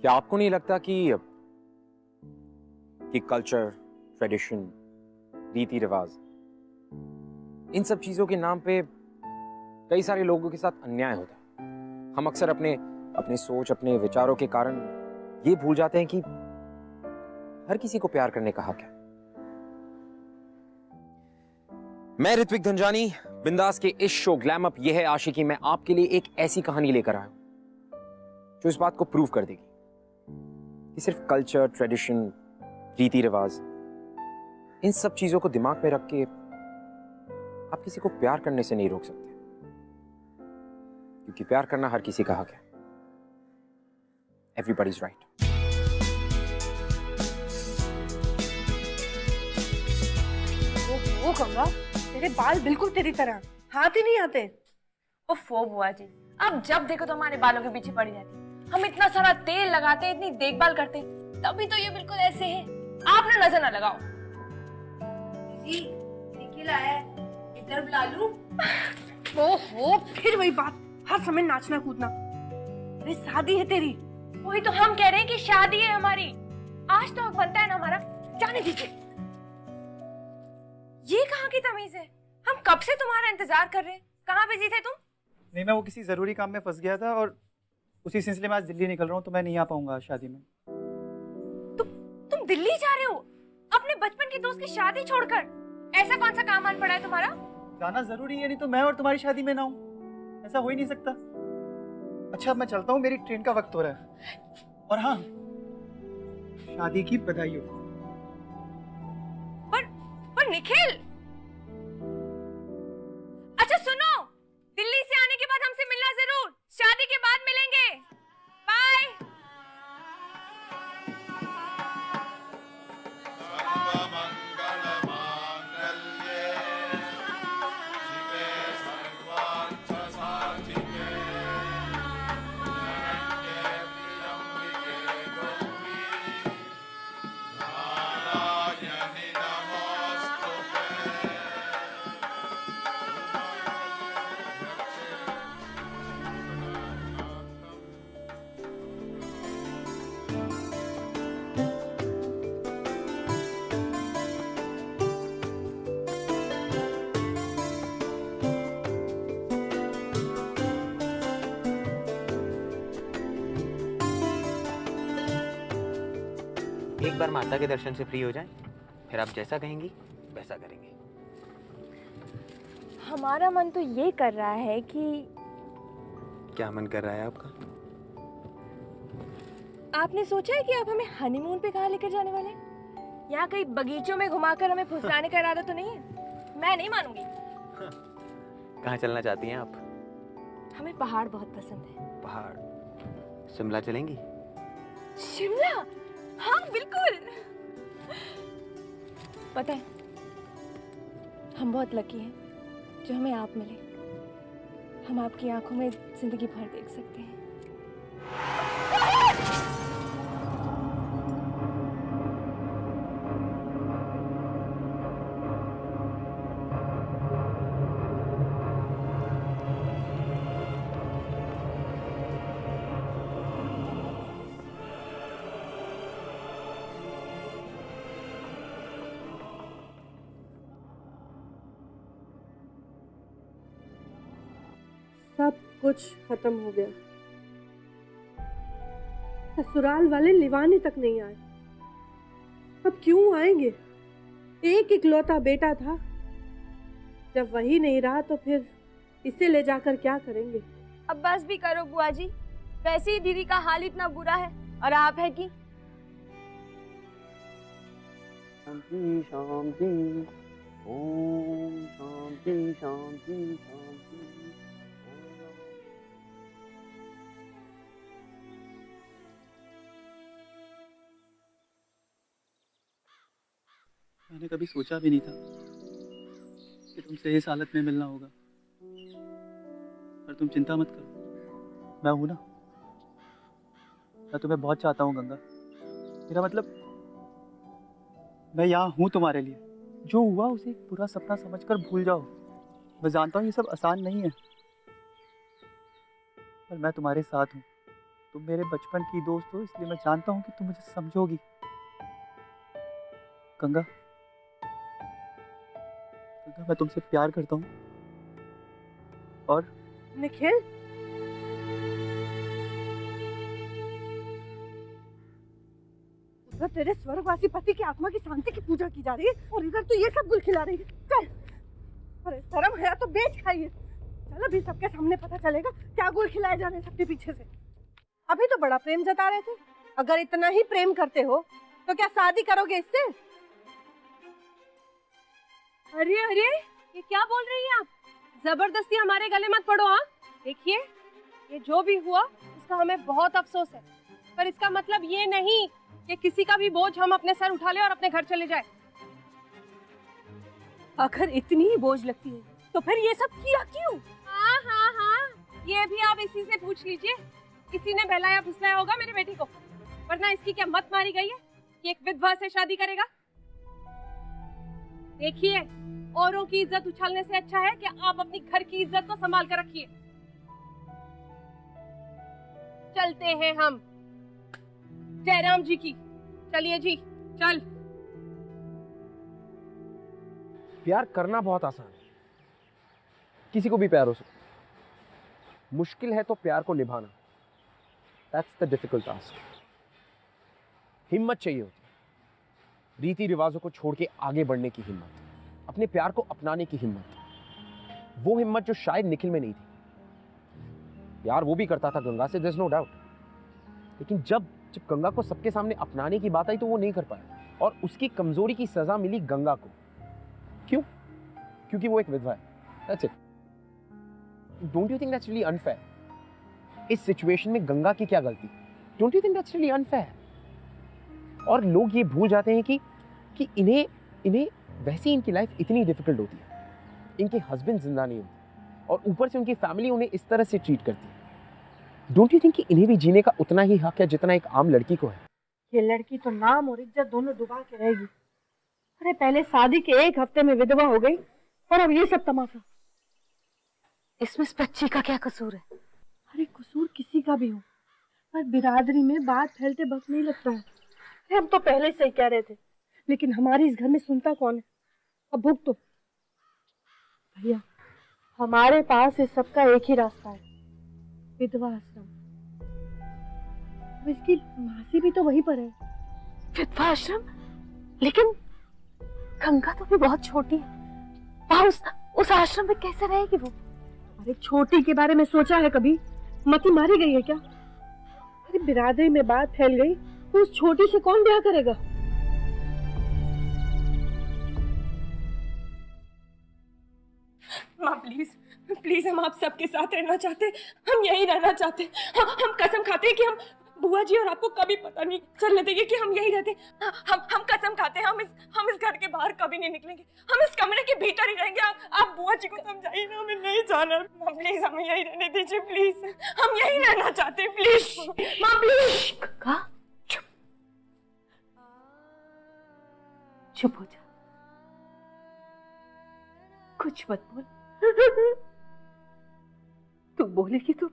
क्या आपको नहीं लगता कि कल्चर, ट्रेडिशन, रीति रिवाज, इन सब चीजों के नाम पे कई सारे लोगों के साथ अन्याय होता है? हम अक्सर अपने सोच, अपने विचारों के कारण ये भूल जाते हैं कि हर किसी को प्यार करने का हक है। मैं ऋत्विक धनजानी, बिंदास के इस शो ग्लैम अप ये है आशिकी में आपके लिए एक ऐसी कहानी लेकर आया हूं जो इस बात को प्रूव कर देगी कि सिर्फ कल्चर, ट्रेडिशन, रीति रिवाज, इन सब चीजों को दिमाग में रख के आप किसी को प्यार करने से नहीं रोक सकते, क्योंकि प्यार करना हर किसी का हक है। Everybody's right. वो गंगा, तेरे बाल बिल्कुल तेरी तरह हाथ ही नहीं आते। ओफो बुआ जी, अब जब देखो तो हमारे बालों के पीछे पड़ी जाती। हम इतना सारा तेल लगाते, इतनी देखभाल करते, तभी तो ये बिल्कुल ऐसे है। आप ना नजर ना लगाओ। जी, निखिल आया है, इधर बुला लूं? ओहो, फिर वही बात, हर समय नाचना कूदना। अरे शादी है तेरी। वही तो हम कह रहे हैं कि शादी है हमारी। आज तो हक बनता है ना हमारा, जाने दीजिए। ये कहाँ की तमीज है? हम कब से तुम्हारा इंतजार कर रहे हैं। कहाँ बिजी थे तुम? नहीं, मैं वो किसी जरूरी काम में फंस गया था और उसी सिलसिले में आज दिल्ली निकल रहा हूँ, तो मैं नहीं आ पाऊंगा शादी में। तुम दिल्ली जा रहे हो अपने बचपन के दोस्त की शादी छोड़कर? ऐसा कौन सा काम आन पड़ा है तुम्हारा? जाना जरूरी है, नहीं तो मैं और तुम्हारी शादी में ना हूँ। ऐसा हो ही नहीं सकता। अच्छा, अब मैं चलता हूँ, मेरी ट्रेन का वक्त हो रहा है। और हाँ, शादी की बधाई हो। पर निखिल, अच्छा सुनो, दिल्ली से आने के बाद हमसे मिलना जरूर। शादी के बाद मिलेंगे। बाय। एक बार माता के दर्शन से फ्री हो जाएं, फिर आप जैसा कहेंगी वैसा करेंगे। हमारा मन तो ये कर रहा है कि क्या मन कर रहा है आपका? आपने सोचा है कि आप हमें हनीमून पे कहाँ लेकर जाने वाले हैं? यहाँ कहीं बगीचों में घुमाकर हमें फुसलाने का इरादा तो नहीं है? मैं नहीं मानूंगी। कहाँ चलना चाहती हैं आप? हमें पहाड़ बहुत पसंद है। पहाड़? शिमला चलेंगी? शिमला? हाँ बिल्कुल। पता है, हम बहुत लकी हैं जो हमें आप मिले। हम आपकी आंखों में जिंदगी भर देख सकते हैं। सब कुछ खत्म हो गया। ससुराल वाले लिवाने तक नहीं आए। अब क्यों आएंगे? एक इकलौता बेटा था, जब वही नहीं रहा तो फिर इसे ले जाकर क्या करेंगे? अब बस भी करो बुआ जी, वैसे ही दीदी का हाल इतना बुरा है और आप है कि शांति शांति, ओम शांति शांति शांति। मैंने कभी सोचा भी नहीं था कि तुमसे इस हालत में मिलना होगा। पर तुम चिंता मत करो, मैं हूं ना। मैं तुम्हें बहुत चाहता हूँ गंगा। मेरा मतलब, मैं यहाँ हूँ तुम्हारे लिए। जो हुआ उसे एक बुरा सपना समझकर भूल जाओ। मैं जानता हूँ ये सब आसान नहीं है, पर मैं तुम्हारे साथ हूँ। तुम मेरे बचपन की दोस्त हो, इसलिए मैं जानता हूँ कि तुम मुझे समझोगी। गंगा, गंगा मैं तुमसे प्यार करता हूँ। और निखिल, उधर तेरे स्वर्गवासी पति की आत्मा की शांति की पूजा की जा रही है और इधर तू ये सब गुल खिला रही है। चल, अरे शर्म है तो बेच खाइए। चल, अभी सबके सामने पता चलेगा क्या गुल खिलाए जा रहे हैं सबके पीछे से। अभी तो बड़ा प्रेम जता रहे थे। अगर इतना ही प्रेम करते हो तो क्या शादी करोगे इससे? अरे अरे, ये क्या बोल रही हैं आप? जबरदस्ती हमारे गले मत पड़ो। हाँ, देखिए, ये जो भी हुआ उसका हमें बहुत अफसोस है, पर इसका मतलब ये नहीं कि किसी का भी बोझ हम अपने सर उठा ले और अपने घर चले जाए। अगर इतनी ही बोझ लगती है तो फिर ये सब किया क्यों? हाँ हाँ हाँ, ये भी आप इसी से पूछ लीजिए। किसी ने बहलाया फुसलाया होगा मेरे बेटी को, वरना इसकी क्या मत मारी गई है कि एक विधवा से शादी करेगा। देखिए, औरों की इज्जत उछालने से अच्छा है कि आप अपनी घर की इज्जत को संभाल कर रखिए। चलते हैं हम जयराम जी की। चलिए जी, चल। प्यार करना बहुत आसान है, किसी को भी प्यार हो सकता। मुश्किल है तो प्यार को निभाना। That's the difficult task. हिम्मत चाहिए होती है, रीति रिवाजों को छोड़ के आगे बढ़ने की हिम्मत, अपने प्यार को अपनाने की हिम्मत। वो हिम्मत जो शायद निखिल में नहीं थी। यार वो भी करता था गंगा से, देयर इज नो डाउट, लेकिन जब गंगा को सबके सामने अपनाने की बात आई तो वो नहीं कर पाया और उसकी कमजोरी की सजा मिली गंगा को। क्यों? क्योंकि वो एक विधवा है। That's it. Don't you think that's really unfair? इस सिचुएशन में गंगा की क्या गलती? Don't you think that's really unfair? और लोग ये भूल जाते हैं कि इन्हें वैसे ही इनकी लाइफ इतनी डिफिकल्ट होती है, इनके हस्बैंड जिंदा नहीं होते और ऊपर से उनकी फैमिली उन्हें इस तरह से ट्रीट करती है। डोंट यू थिंक कि इन्हें भी जीने का उतना ही हक है जितना एक आम लड़की को है? ये लड़की तो नाम और इज्जत दोनों डुबा के रहेगी। अरे पहले शादी के एक हफ्ते में विधवा हो गई और अब ये सब तमाशा। इसमें इस बच्ची का क्या कसूर है? अरे कसूर किसी का भी हो, पर बिरादरी में बात फैलते वक्त नहीं लगता है। हम तो पहले से ही कह रहे थे, लेकिन हमारे इस घर में सुनता कौन है? अब भुग तो भैया, हमारे पास इस सबका एक ही रास्ता है, विधवा आश्रम। इसकी मासी भी तो वहीं पर है। विधवा आश्रम? लेकिन गंगा तो भी बहुत छोटी है, वहाँ उस आश्रम में कैसे रहेगी वो? अरे छोटी के बारे में सोचा है कभी? मती मारी गई है क्या? अरे बिरादरी में बात फैल गई तो उस छोटी से कौन ब्याह करेगा? माँ प्लीज प्लीज, हम आप सबके साथ रहना चाहते, हम यहीं रहना चाहते। हम कसम खाते हैं कि हम बुआ जी और आपको कभी पता नहीं चलने देंगे कि हम यहीं रहते। हम कसम खाते हैं, हम इस घर के बाहर कभी नहीं निकलेंगे, हम इस कमरे के भीतर ही रहेंगे। आप बुआ जी को समझाइए ना, हमें नहीं जाना। माँ प्लीज, हमें यहीं रहने दीजिए प्लीज, हम यहीं रहना चाहते हैं प्लीज। माँ प्लीज। गंगा चुप चुप हो जा, कुछ मत बोल। तू बोलेगी तो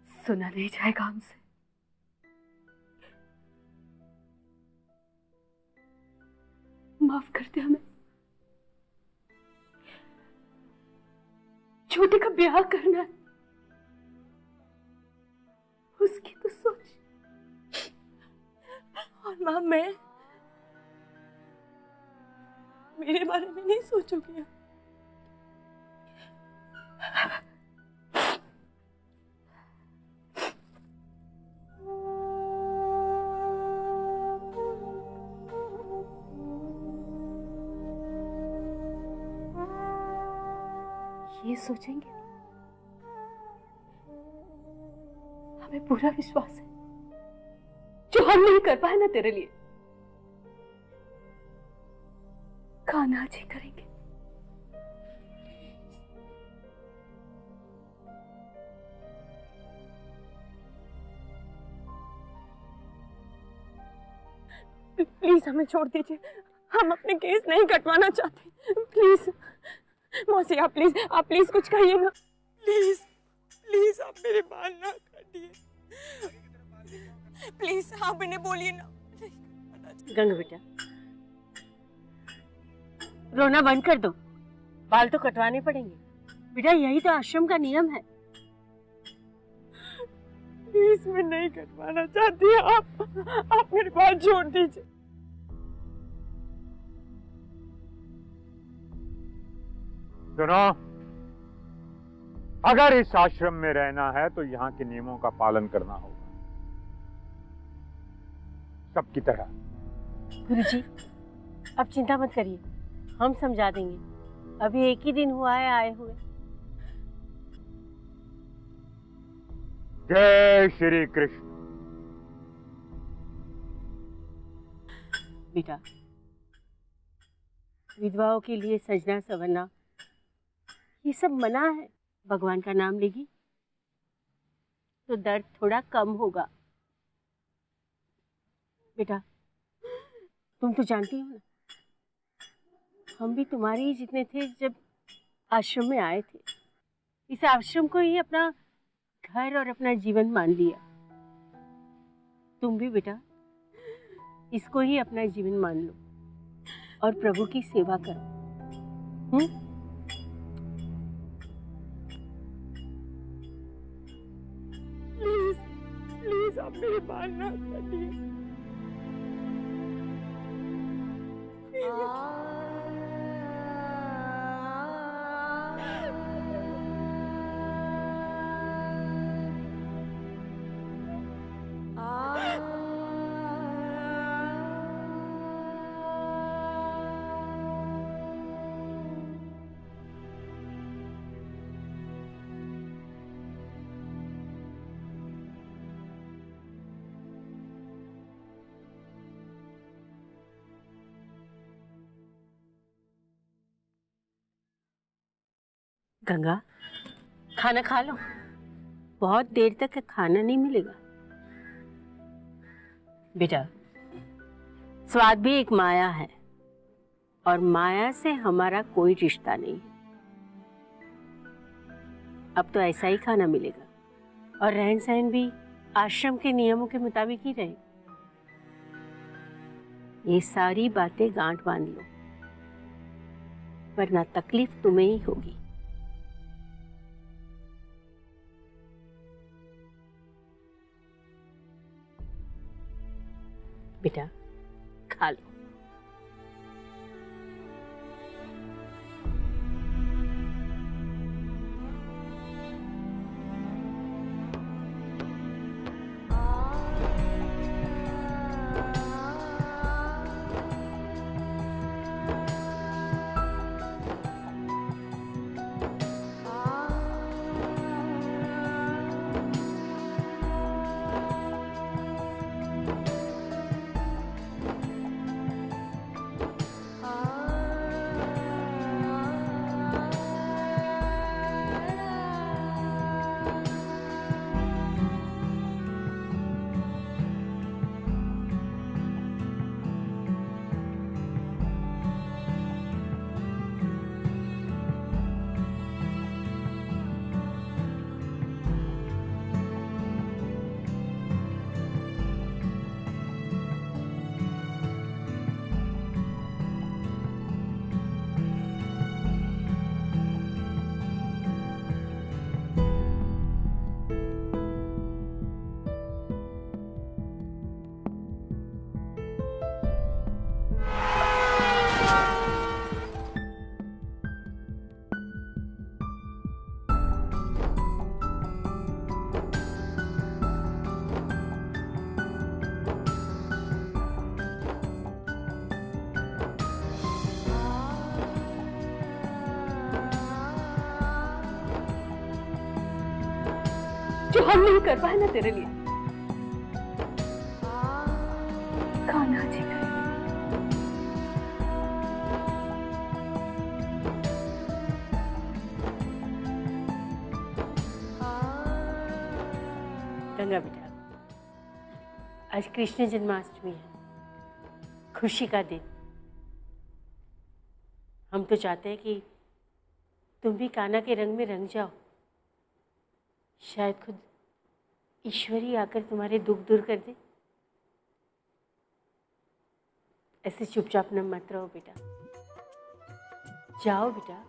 सुना नहीं जाएगा हमसे। माफ कर दे हमें, छोटे का ब्याह करना है, उसकी तो सोच। और मां, मैं मेरे बारे में नहीं सोचोगी? ये सोचेंगे? हमें पूरा विश्वास है, जो हम नहीं कर पाए ना तेरे लिए, कान्हा जी करेंगे। प्लीज हमें छोड़ दीजिए, हम अपने केस नहीं कटवाना चाहते। प्लीज मौसी, आप प्लीज कुछ कहिए ना। प्लीज प्लीज आप मेरे बाल ना काटिए, प्लीज आप इन्हें बोलिए ना। गंगा बेटा, रोना बंद कर दो, बाल तो कटवाने पड़ेंगे बेटा, यही तो आश्रम का नियम है। प्लीज मैं नहीं कटवाना चाहती, आप मेरे बाल छोड़ दीजिए। सुनो, अगर इस आश्रम में रहना है तो यहाँ के नियमों का पालन करना होगा, सबकी तरह। गुरुजी, अब चिंता मत करिए, हम समझा देंगे, अभी एक ही दिन हुआ है आए हुए। जय श्री कृष्ण। बेटा, विधवाओं के लिए सजना संवरना ये सब मना है। भगवान का नाम लेगी तो दर्द थोड़ा कम होगा। बेटा, तुम तो जानती हो ना, हम भी तुम्हारे ही जितने थे जब आश्रम में आए थे। इस आश्रम को ही अपना घर और अपना जीवन मान लिया। तुम भी बेटा इसको ही अपना जीवन मान लो और प्रभु की सेवा करो। प्लीज प्लीज आप मेरे बाल ना काटिए। गंगा, खाना खा लो, बहुत देर तक खाना नहीं मिलेगा। बेटा, स्वाद भी एक माया है और माया से हमारा कोई रिश्ता नहीं है। अब तो ऐसा ही खाना मिलेगा और रहन सहन भी आश्रम के नियमों के मुताबिक ही रहेगा। ये सारी बातें गांठ बांध लो, वरना तकलीफ तुम्हें ही होगी। बेटा, खा लो। जो हम नहीं कर पाए ना तेरे लिए, खाना जी करेंगे। गंगा बेटा, आज कृष्ण जन्माष्टमी है, खुशी का दिन। हम तो चाहते हैं कि तुम भी कान्हा के रंग में रंग जाओ शायद खुद ईश्वर ही आकर तुम्हारे दुख दूर कर दे। ऐसे चुपचाप न मत रहो बेटा, जाओ बेटा।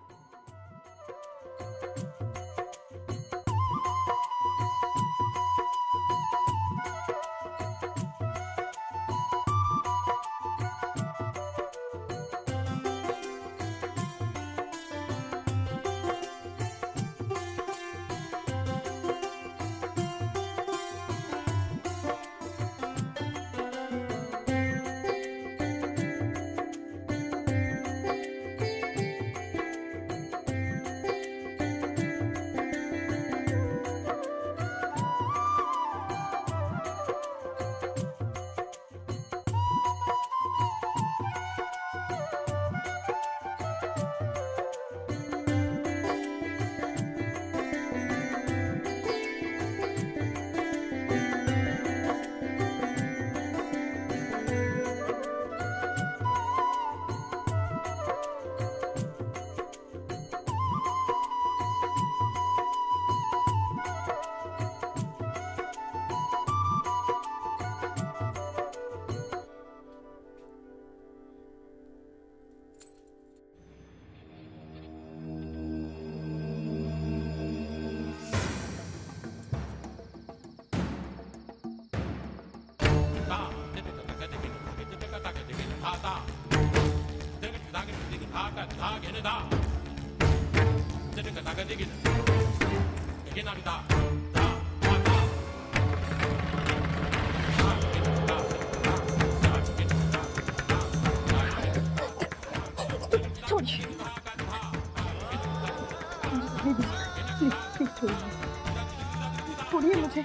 छोड़िए मुझे,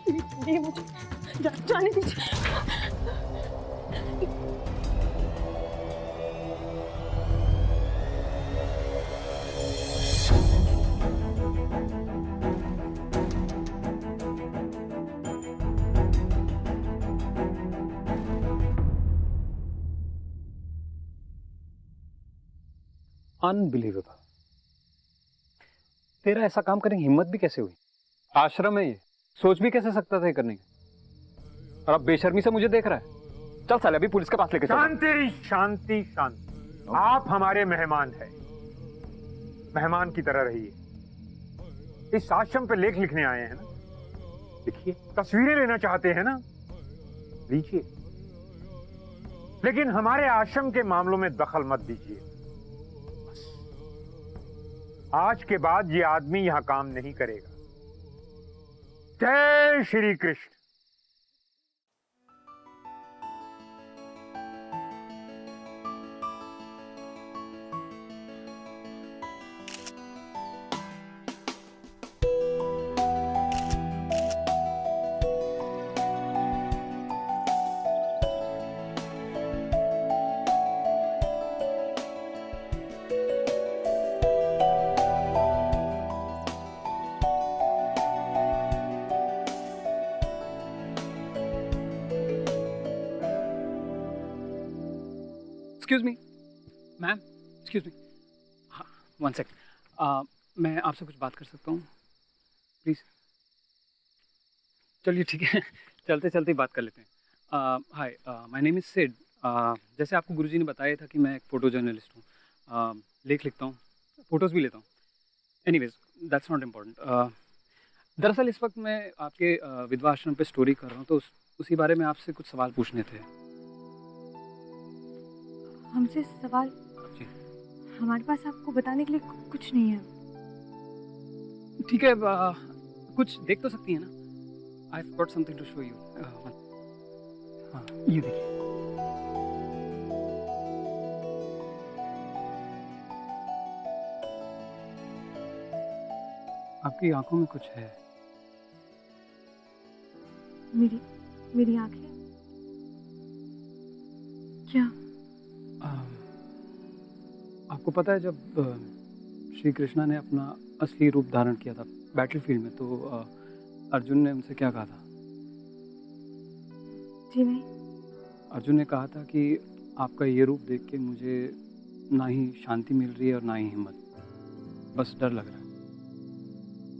छोड़िए मुझे, जाने दीजिए। अनबिलीवेबल। तेरा ऐसा काम करने की हिम्मत भी कैसे हुई? आश्रम है ये, सोच भी कैसे सकता था ये करने की? और अब बेशर्मी से मुझे देख रहा है। चल साले अभी पुलिस के पास लेके चल। शांति शांति शांति, आप हमारे मेहमान हैं, मेहमान की तरह रहिए। इस आश्रम पे लेख लिखने आए हैं ना, लिखिए। तस्वीरें लेना चाहते हैं ना, लीजिए, लेकिन हमारे आश्रम के मामलों में दखल मत दीजिए। आज के बाद ये आदमी यहां काम नहीं करेगा। जय Shri Krishna. Excuse me ma'am, excuse me, हाँ 1 सेकंड, मैं आपसे कुछ बात कर सकता हूँ प्लीज़? चलिए ठीक है, चलते चलते बात कर लेते हैं। हाय, माय नेम इज़ सिड। जैसे आपको गुरुजी ने बताया था कि मैं एक फ़ोटो जर्नलिस्ट हूँ, लेख लिखता हूँ, फ़ोटोज़ भी लेता हूँ। Anyways that's not important. दरअसल इस वक्त मैं आपके विधवा आश्रम पे स्टोरी कर रहा हूँ, तो उसी बारे में आपसे कुछ सवाल पूछने थे। हमसे सवाल? जी। हमारे पास आपको बताने के लिए कुछ नहीं है। ठीक है, कुछ देख तो सकती हैं ना? I've got something to show you. हाँ, ये देखिए। आपकी आंखों में कुछ है। मेरी आंखें? क्या? आपको पता है जब श्री कृष्णा ने अपना असली रूप धारण किया था बैटलफील्ड में, तो अर्जुन ने उनसे क्या कहा था? जी नहीं। अर्जुन ने कहा था कि आपका ये रूप देख के मुझे ना ही शांति मिल रही है और ना ही हिम्मत, बस डर लग रहा है।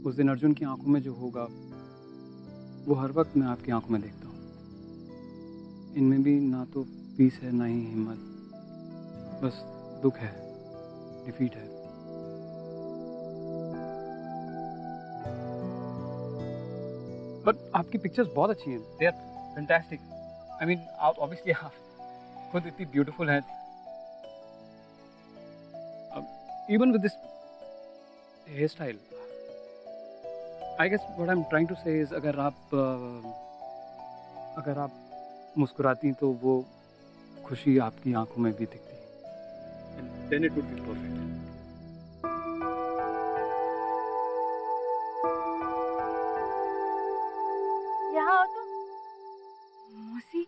उस दिन अर्जुन की आंखों में जो होगा वो हर वक्त मैं आपकी आंखों में देखता हूँ। इनमें भी ना तो पीस है ना ही हिम्मत, बस दुख है, डिफीट है। बट आपकी पिक्चर्स बहुत अच्छी हैं, they are fantastic. I mean आप ऑब्वियसली आप खुद इतनी ब्यूटीफुल हैं। Even with this hairstyle, I guess what I am trying to say is अगर आप मुस्कुराती तो वो खुशी आपकी आंखों में भी दिखती, then it would be perfect. यहाँ आओ तो। मौसी,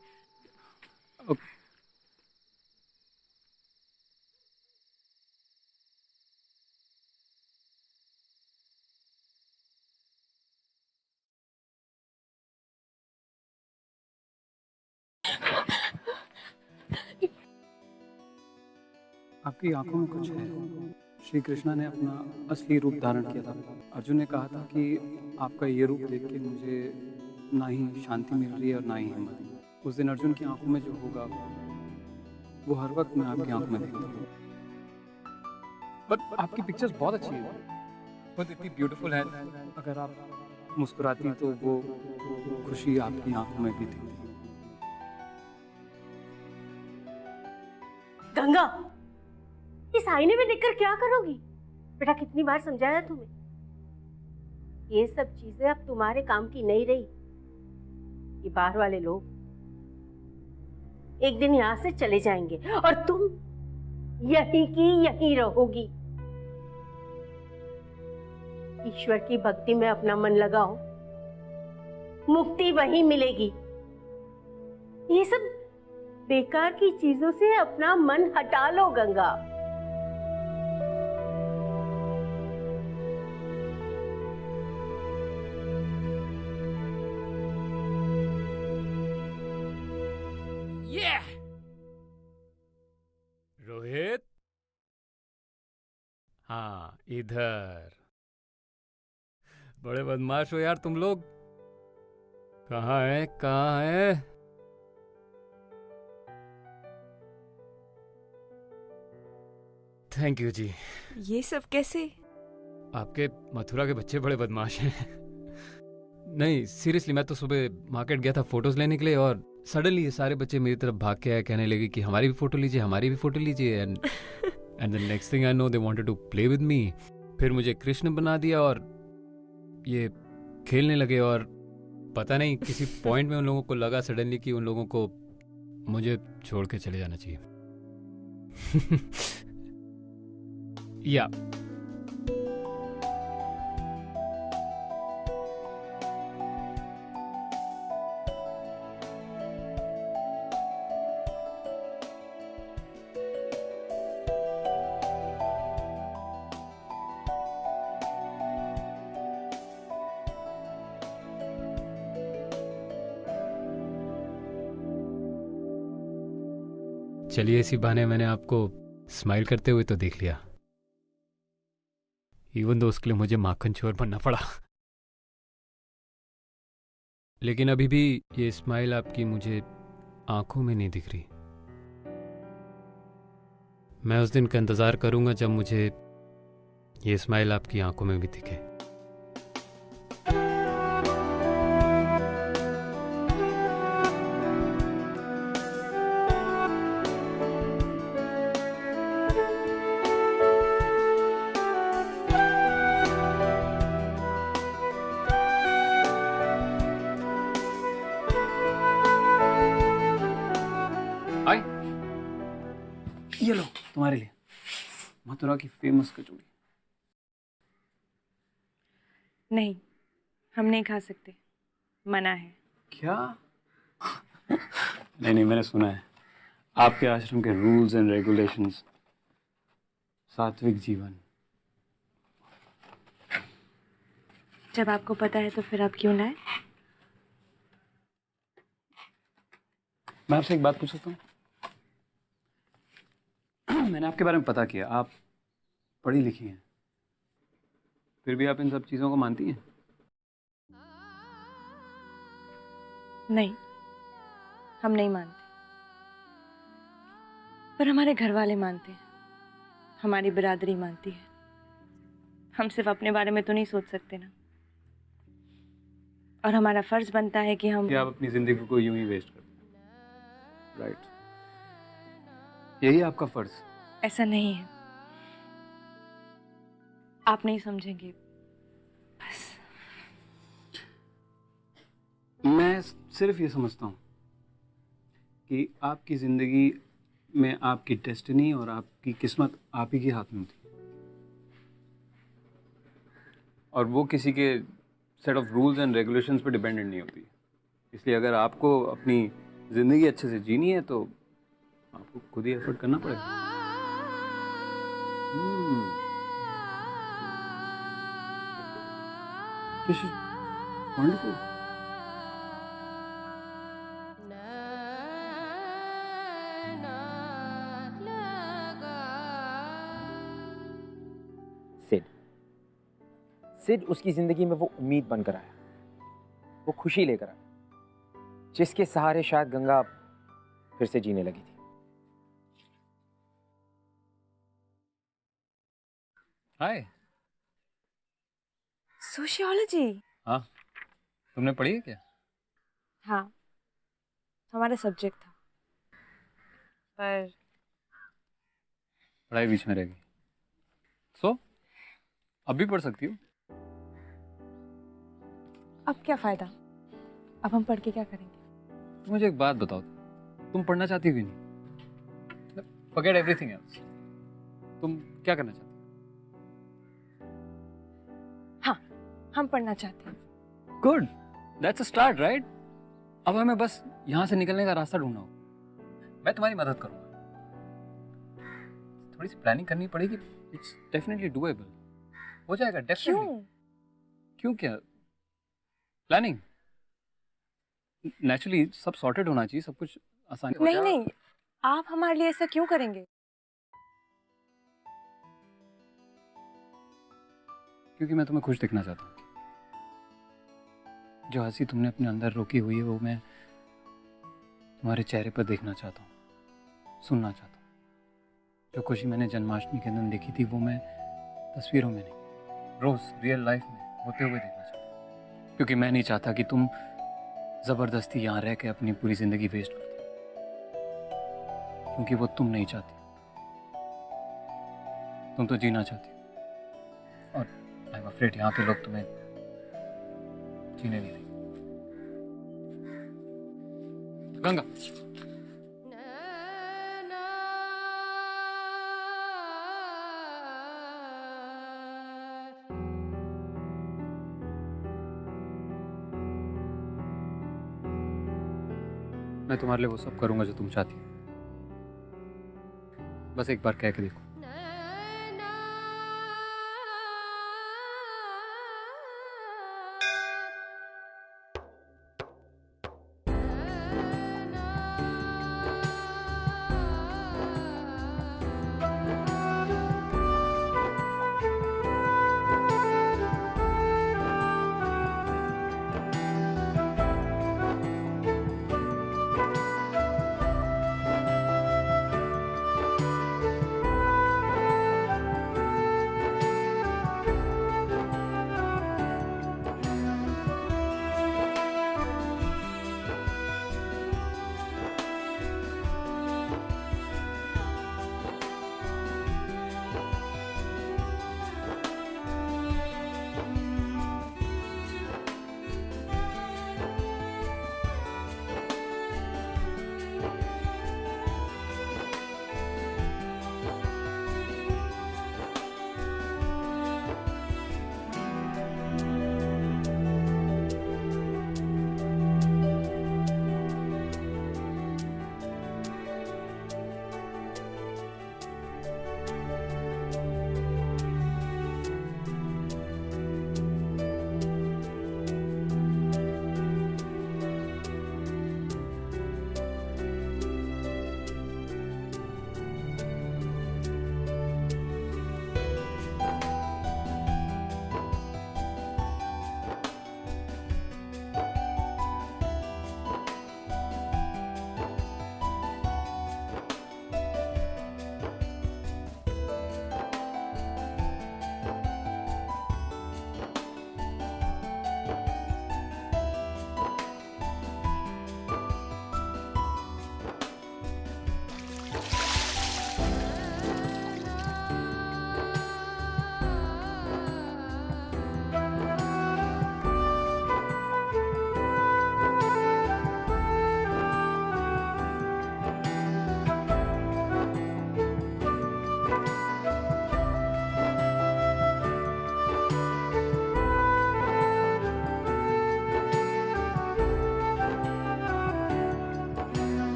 आपकी आंखों में कुछ है। श्री कृष्णा ने अपना असली रूप धारण किया था। अर्जुन ने कहा था कि आपका ये रूप देख के मुझे ना ही शांति मिल रही है और ना ही हिम्मत। उस दिन अर्जुन की आंखों में जो होगा वो हर वक्त मैं आपकी आंखों में देखता हूँ। बट आपकी पिक्चर्स बहुत अच्छी हैं, खुद इतनी ब्यूटीफुल है। अगर आप मुस्कुराती तो वो खुशी आपकी आंखों में भी दिखती। गंगा, इस आईने में देखकर क्या करोगी? बेटा कितनी बार समझाया तुम्हें, ये सब चीजें अब तुम्हारे काम की नहीं रही। ये बाहर वाले लोग एक दिन यहां से चले जाएंगे और तुम यहीं की यहीं रहोगी। ईश्वर की भक्ति में अपना मन लगाओ, मुक्ति वहीं मिलेगी। ये सब बेकार की चीजों से अपना मन हटा लो गंगा। रोहित, हाँ इधर। बड़े बदमाश हो यार तुम लोग। कहाँ है कहाँ है? थैंक यू जी। ये सब कैसे? आपके मथुरा के बच्चे बड़े बदमाश हैं। नहीं सीरियसली, मैं तो सुबह मार्केट गया था फोटोज लेने के लिए और सडनली ये सारे बच्चे मेरी तरफ भाग के आए, कहने लगे कि हमारी भी फोटो लीजिए, हमारी भी फोटो लीजिए। And the next thing I know they wanted to play with me. फिर मुझे कृष्ण बना दिया और ये खेलने लगे और पता नहीं किसी पॉइंट में उन लोगों को लगा सडनली कि उन लोगों को मुझे छोड़ के चले जाना चाहिए। या चलिए इसी बहाने मैंने आपको स्माइल करते हुए तो देख लिया, इवन दो उसके लिए मुझे माखन चोर बनना पड़ा। लेकिन अभी भी ये स्माइल आपकी मुझे आंखों में नहीं दिख रही। मैं उस दिन का इंतजार करूंगा जब मुझे ये स्माइल आपकी आंखों में भी दिखे। ये लो तुम्हारे लिए मथुरा की फेमस कचौड़ी। नहीं, हम नहीं खा सकते, मना है। क्या? नहीं, मैंने सुना है आपके आश्रम के रूल्स एंड रेगुलेशंस, सात्विक जीवन। जब आपको पता है तो फिर आप क्यों लाए? मैं आपसे एक बात पूछ सकता हूँ? मैंने आपके बारे में पता किया, आप पढ़ी लिखी हैं, फिर भी आप इन सब चीज़ों को मानती हैं? नहीं, हम नहीं मानते, पर हमारे घर वाले मानते हैं, हमारी बिरादरी मानती है। हम सिर्फ अपने बारे में तो नहीं सोच सकते ना, और हमारा फर्ज बनता है कि हम आप अपनी जिंदगी को यूं ही वेस्ट कर दें, राइट? यही आपका फर्ज। ऐसा नहीं है, आप नहीं समझेंगे बस। मैं सिर्फ ये समझता हूँ कि आपकी ज़िंदगी में आपकी डेस्टिनी और आपकी किस्मत आप ही के हाथ में होती है, और वो किसी के set of rules and regulations पे डिपेंडेंट नहीं होती। इसलिए अगर आपको अपनी ज़िंदगी अच्छे से जीनी है तो आपको खुद ही एफर्ट करना पड़ेगा। This is wonderful. सिड उसकी जिंदगी में वो उम्मीद बनकर आया, वो खुशी लेकर आया, जिसके सहारे शायद गंगा फिर से जीने लगी थी। हाय। सोशियोलॉजी? हाँ, तुमने पढ़ी है क्या? हाँ, हमारा सब्जेक्ट था, पर पढ़ाई बीच में रह गई। सो अब भी पढ़ सकती हो। अब क्या फायदा, अब हम पढ़ के क्या करेंगे? मुझे एक बात बताओ, तुम पढ़ना चाहती हो कि नहीं? फॉरगेट एवरीथिंग एल्स, तुम क्या करना चाहती हो? हाँ, हम पढ़ना चाहते हैं। Good, that's a start, right? अब हमें बस यहाँ से निकलने का रास्ता ढूंढना होगा। मैं तुम्हारी मदद करूंगा। थोड़ी सी प्लानिंग करनी पड़ेगी। इट्स डेफिनेटली डूएबल, हो जाएगा डेफिनेटली। क्यों क्या? प्लानिंग नेचुरली सब सॉर्टेड होना चाहिए, सब कुछ आसानी। नहीं नहीं, आप हमारे लिए ऐसा क्यों करेंगे? क्योंकि मैं तुम्हें खुश दिखना चाहता हूँ। जो हंसी तुमने अपने अंदर रोकी हुई है वो मैं तुम्हारे चेहरे पर देखना चाहता हूँ, सुनना चाहता हूँ। जो खुशी मैंने जन्माष्टमी के दिन देखी थी वो मैं तस्वीरों में नहीं, रोज रियल लाइफ में होते हुए देखना चाहता हूँ। क्योंकि मैं नहीं चाहता कि तुम जबरदस्ती यहाँ रह के अपनी पूरी जिंदगी वेस्ट कर दो, क्योंकि वो तुम नहीं चाहती, तुम तो जीना चाहती हो। और आई एम अफ्रेड यहाँ के लोग तुम्हें जीने नहीं देंगे। गंगा, मैं तुम्हारे लिए वो सब करूंगा जो तुम चाहती हो। बस एक बार कह के देखो।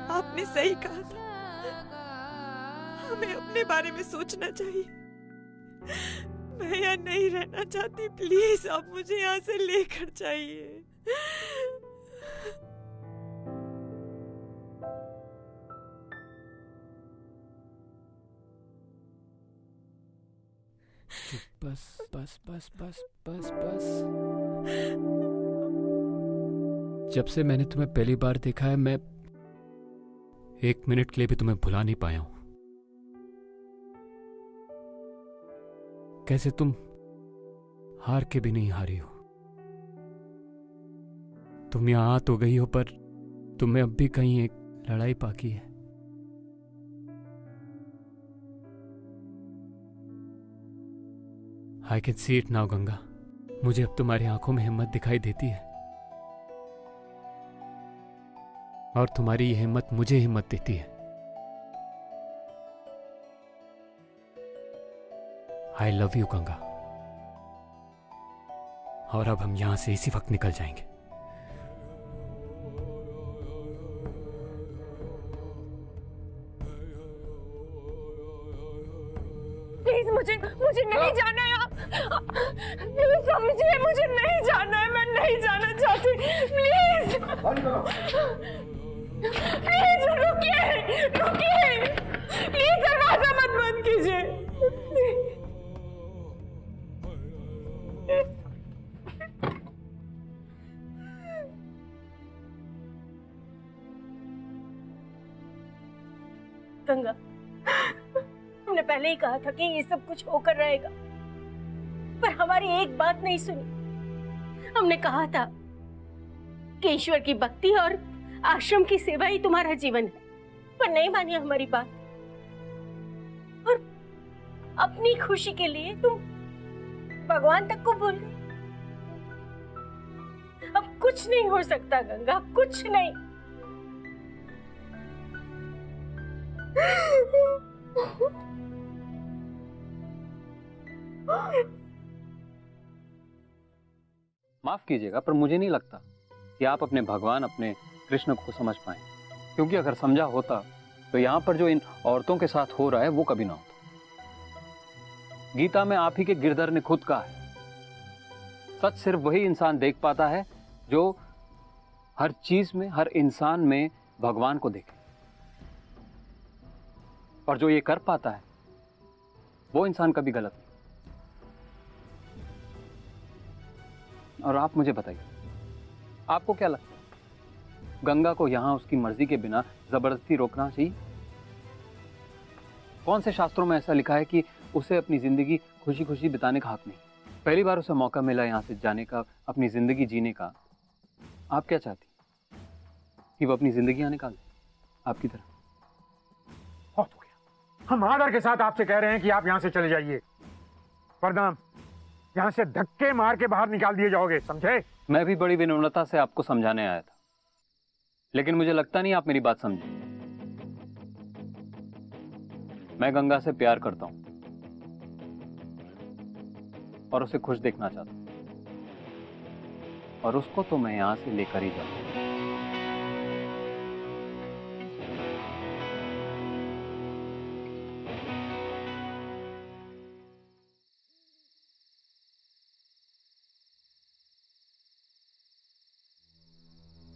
आपने सही कहा था, हमें अपने बारे में सोचना चाहिए। मैं यहाँ नहीं रहना चाहती, प्लीज आप मुझे यहाँ से लेकर जाइए। बस बस बस बस बस बस। जब से मैंने तुम्हें पहली बार देखा है, मैं एक मिनट के लिए भी तुम्हें भुला नहीं पाया हूं। कैसे तुम हार के भी नहीं हारी हो। तुम यहां आ तो गई हो, पर तुम्हें अब भी कहीं एक लड़ाई बाकी है। I can see it now Ganga. मुझे अब तुम्हारी आंखों में हिम्मत दिखाई देती है, और तुम्हारी ये हिम्मत मुझे हिम्मत देती है। आई लव यू गंगा, और अब हम यहां से इसी वक्त निकल जाएंगे। प्लीज मुझे नहीं जाना है आप। प्लीज समझिए, मुझे नहीं जाना है, मैं नहीं जाना चाहती। प्लीज प्लीज रुकिए, प्लीज दरवाजा मत बंद कीजिए। गंगा, हमने पहले ही कहा था कि ये सब कुछ होकर रहेगा, पर हमारी एक बात नहीं सुनी। हमने कहा था कि ईश्वर की भक्ति और आश्रम की सेवा ही तुम्हारा जीवन है, पर नहीं मानी हमारी बात। और अपनी खुशी के लिए तुम भगवान तक को भूल गई। अब कुछ नहीं हो सकता गंगा, कुछ नहीं। माफ कीजिएगा, पर मुझे नहीं लगता कि आप अपने भगवान, अपने कृष्ण को समझ पाए, क्योंकि अगर समझा होता तो यहां पर जो इन औरतों के साथ हो रहा है वो कभी ना होता। गीता में आप ही के गिरधर ने खुद कहा है, सच सिर्फ वही इंसान देख पाता है जो हर चीज में, हर इंसान में भगवान को देखे, और जो ये कर पाता है वो इंसान कभी गलत नहीं। और आप मुझे बताइए, आपको क्या लगता है, गंगा को यहां उसकी मर्जी के बिना जबरदस्ती रोकना चाहिए? कौन से शास्त्रों में ऐसा लिखा है कि उसे अपनी जिंदगी खुशी खुशी बिताने का हक नहीं? पहली बार उसे मौका मिला यहां से जाने का, अपनी जिंदगी जीने का। आप क्या चाहती कि वो अपनी जिंदगी निकाल दे आपकी तरह? बहुत हो गया। हम आदर के साथ आपसे कह रहे हैं कि आप यहां से चले जाइए, वरना यहां से धक्के मार के बाहर निकाल दिए जाओगे, समझे? मैं भी बड़ी विनम्रता से आपको समझाने आया था, लेकिन मुझे लगता नहीं आप मेरी बात समझे। मैं गंगा से प्यार करता हूं और उसे खुश देखना चाहता हूं, और उसको तो मैं यहां से लेकर ही जाऊंगा।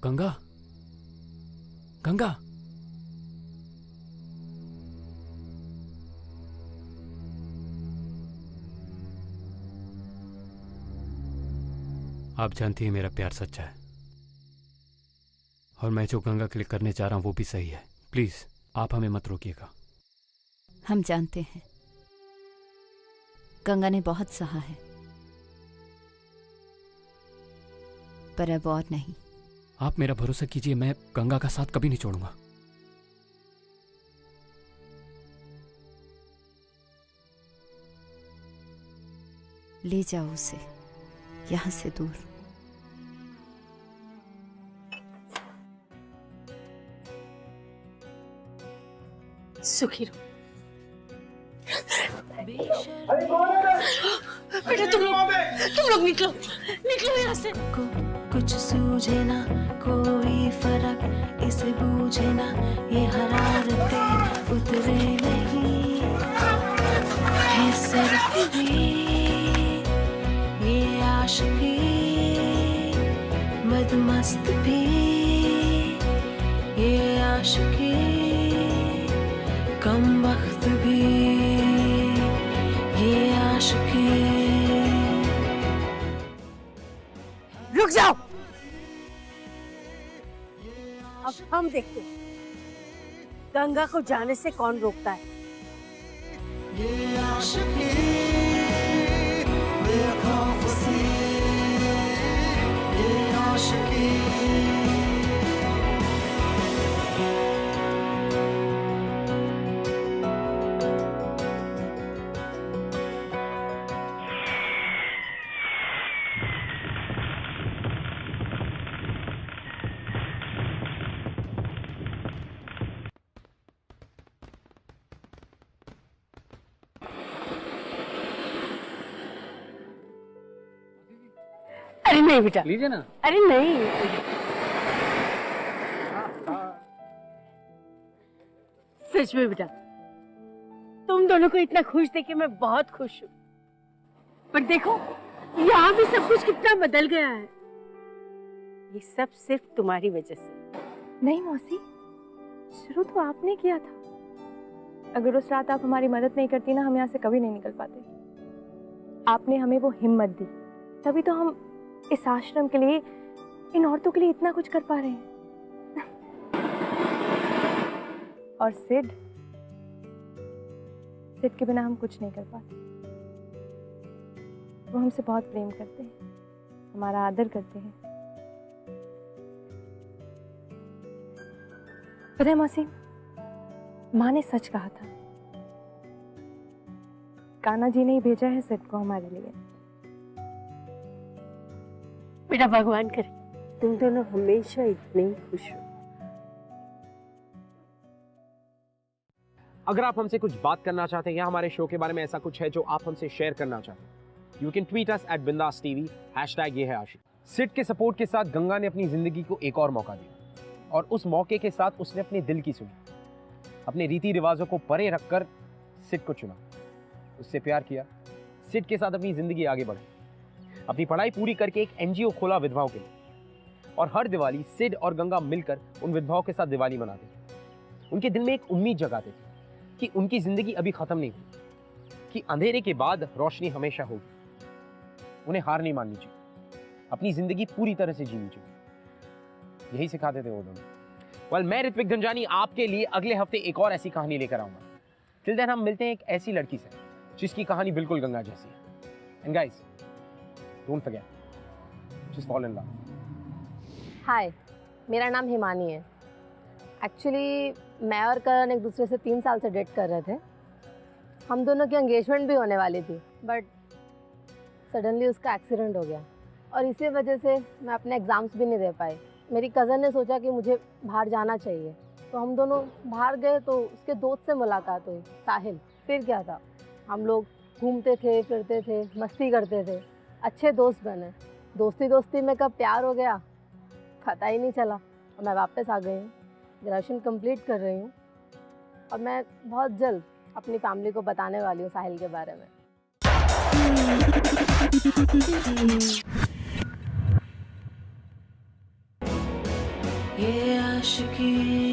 गंगा, गंगा, आप जानती हैं मेरा प्यार सच्चा है, और मैं जो गंगा के लिए करने जा रहा हूं वो भी सही है। प्लीज आप हमें मत रोकिएगा। हम जानते हैं गंगा ने बहुत सहा है, पर अब और नहीं। आप मेरा भरोसा कीजिए, मैं गंगा का साथ कभी नहीं छोड़ूंगा। ले जाओ उसे यहां से दूर। सुखी रहो। बेटा तुम लोग निकलो यहाँ से। कुछ सूझे ना कोई फर्क इसे बूझे ना, ये हरारतें उतरे नहीं है सिर्फ ये आशिकी मदमस्त भी, ये आशिकी कम वक्त भी, ये आशिकी। रुक जाओ, अब हम देखते हैं गंगा को जाने से कौन रोकता है। ये आशिकी बेखौफ सी, ये आशिकी। अरे नहीं बेटा, लीजिए ना। अरे नहीं, सच में बेटा तुम दोनों को इतना खुश देख के मैं बहुत खुश हूँ। पर देखो यहाँ भी सब कुछ कितना बदल गया है। ये सब सिर्फ तुम्हारी वजह से। नहीं मौसी, शुरू तो आपने किया था। अगर उस रात आप हमारी मदद नहीं करती ना, हम यहाँ से कभी नहीं निकल पाते। आपने हमें वो हिम्मत दी, तभी तो हम इस आश्रम के लिए, इन औरतों के लिए इतना कुछ कर पा रहे हैं। और सिड के बिना हम कुछ नहीं कर पाते। वो हमसे बहुत प्रेम करते हैं, हमारा आदर करते हैं। पता है मौसी, माँ ने सच कहा था। कान्हा जी ने ही भेजा है सिड को हमारे लिए। बेटा भगवान करे तुम दोनों हमेशा इतने ही खुश हो। अगर आप हमसे कुछ बात करना चाहते हैं या हमारे शो के बारे में ऐसा कुछ है जो आप हमसे शेयर करना चाहते हैं, you can tweet us @bindaas.tv #ये है आशिक। सिड के सपोर्ट के साथ गंगा ने अपनी जिंदगी को एक और मौका दिया और उस मौके के साथ उसने अपने दिल की सुनी। अपने रीति रिवाजों को परे रखकर सिड को चुना, उससे प्यार किया, सिड के साथ अपनी जिंदगी आगे बढ़ी, अपनी पढ़ाई पूरी करके एक NGO खोला विधवाओं के लिए। और हर दिवाली सिड और गंगा मिलकर उन विधवाओं के साथ दिवाली मनाते थे। उनके दिल में एक उम्मीद जगाते थे कि उनकी जिंदगी अभी खत्म नहीं हुई, कि अंधेरे के बाद रोशनी हमेशा होगी। उन्हें हार नहीं माननी चाहिए, अपनी जिंदगी पूरी तरह से जीनी चाहिए। यही सिखाते थे वो दोनों। मैं ऋत्विक धनजानी आपके लिए अगले हफ्ते एक और ऐसी कहानी लेकर आऊंगा। टिल देन हम मिलते हैं एक ऐसी लड़की से जिसकी कहानी बिल्कुल गंगा जैसी है। And guys, don't forget, just fall in love. Hi, मेरा नाम हिमानी है। एक्चुअली मैं और करण एक दूसरे से 3 साल से डेट कर रहे थे। हम दोनों की एंगेजमेंट भी होने वाली थी, बट सडनली उसका एक्सीडेंट हो गया और इसी वजह से मैं अपने एग्ज़ाम्स भी नहीं दे पाई। मेरी कज़न ने सोचा कि मुझे बाहर जाना चाहिए, तो हम दोनों बाहर गए तो उसके दोस्त से मुलाकात हुई, साहिल। फिर क्या था, हम लोग घूमते थे, फिरते थे, मस्ती करते थे, अच्छे दोस्त बने। दोस्ती दोस्ती में कब प्यार हो गया पता ही नहीं चला। और मैं वापस आ गई हूँ, ग्रेजुएशन कंप्लीट कर रही हूँ और मैं बहुत जल्द अपनी फैमिली को बताने वाली हूँ साहिल के बारे में। ये आशिकी